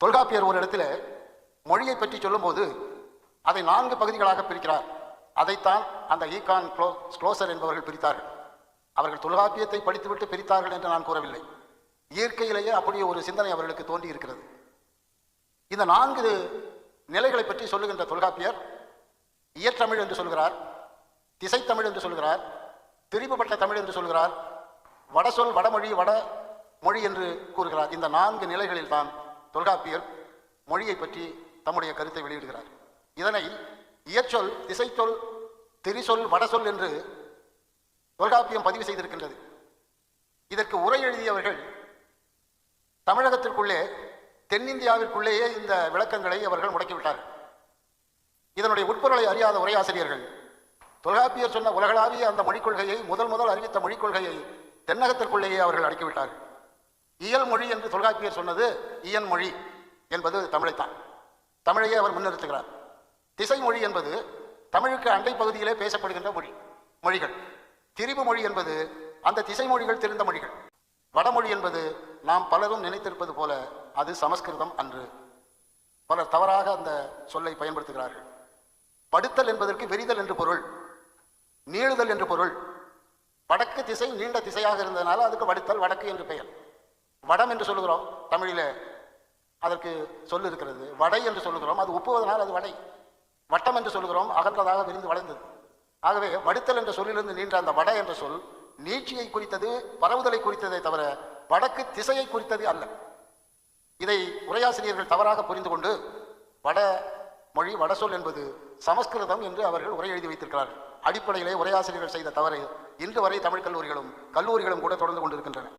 தொல்காப்பியர் ஒரு இடத்துல மொழியை பற்றி சொல்லும்போது அதை 4 பகுதிகளாக பிரிக்கிறார். அதைத்தான் அந்த ஈகான் ஸ்க்ளோசர் என்பவர்கள் பிரித்தார்கள். அவர்கள் தொல்காப்பியத்தை படித்துவிட்டு பிரித்தார்கள் என்று நான் கூறவில்லை. இயற்கையிலேயே அப்படியே ஒரு சிந்தனை அவர்களுக்கு தோன்றி இருக்கிறது. இந்த 4 நிலைகளை பற்றி சொல்லுகின்ற தொல்காப்பியர் இயற்றமிழ் என்று சொல்கிறார், திசைத்தமிழ் என்று சொல்கிறார், திரிபுபட்ட தமிழ் என்று சொல்கிறார், வடசொல் வடமொழி வடமொழி என்று கூறுகிறார். இந்த 4 நிலைகளில் தான் தொல்காப்பியர் மொழியை பற்றி தம்முடைய கருத்தை வெளியிடுகிறார். இதனை இயற்சொல், திசைச்சொல், திரிசொல், வடசொல் என்று தொல்காப்பியம் பதிவு செய்திருக்கின்றது. இதற்கு உரை எழுதியவர்கள் தமிழகத்திற்குள்ளே தென்னிந்தியாவிற்குள்ளேயே இந்த விளக்கங்களை அவர்கள் முடக்கிவிட்டார்கள். இதனுடைய உட்பொருளை அறியாத உரையாசிரியர்கள் தொல்காப்பியர் சொன்ன உலகளாவிய அந்த மொழிக் கொள்கையை முதல் அறிவித்த மொழிக் கொள்கையை தென்னகத்திற்குள்ளேயே அவர்கள் அடக்கிவிட்டார்கள். இயல் மொழி என்று தொல்காப்பியர் சொன்னது இயன் மொழி என்பது தமிழைத்தான். தமிழையே அவர் முன்னிறுத்துகிறார். திசை மொழி என்பது தமிழுக்கு அண்டை பகுதியிலே பேசப்படுகின்ற மொழிகள். திரிபு மொழி என்பது அந்த திசை மொழிகள் தெரிந்த மொழிகள். வடமொழி என்பது நாம் பலரும் நினைத்திருப்பது போல அது சமஸ்கிருதம் அன்று. பலர் தவறாக அந்த சொல்லை பயன்படுத்துகிறார்கள். படுத்தல் என்பதற்கு விரிதல் என்று பொருள், நீளுதல் என்று பொருள். வடக்கு திசை நீண்ட திசையாக இருந்ததுனால அதுக்கு வடுத்தல், வடக்கு என்று பெயர். வடம் என்று சொல்லுகிறோம் தமிழிலே, அதற்கு சொல் இருக்கிறது. வடை என்று சொல்லுகிறோம், அது உப்புவதனால் அது வடை. வட்டம் என்று சொல்லுகிறோம், அகன்றதாக விரிந்து வளைந்தது. ஆகவே வடுத்தல் என்ற சொல்லிலிருந்து நீண்ட அந்த வட என்ற சொல் நீட்சியை குறித்தது, பரவுதலை குறித்ததை தவிர வடக்கு திசையை குறித்தது அல்ல. இதை உரையாசிரியர்கள் தவறாக புரிந்து கொண்டு வட மொழி வடசொல் என்பது சமஸ்கிருதம் என்று அவர்கள் உரை எழுதி வைத்திருக்கிறார்கள். அடிப்படையிலே உரையாசிரியர்கள் செய்த தவறு இன்று வரை தமிழ் கல்லூரிகளும் கூட தொடர்ந்து கொண்டிருக்கின்றன.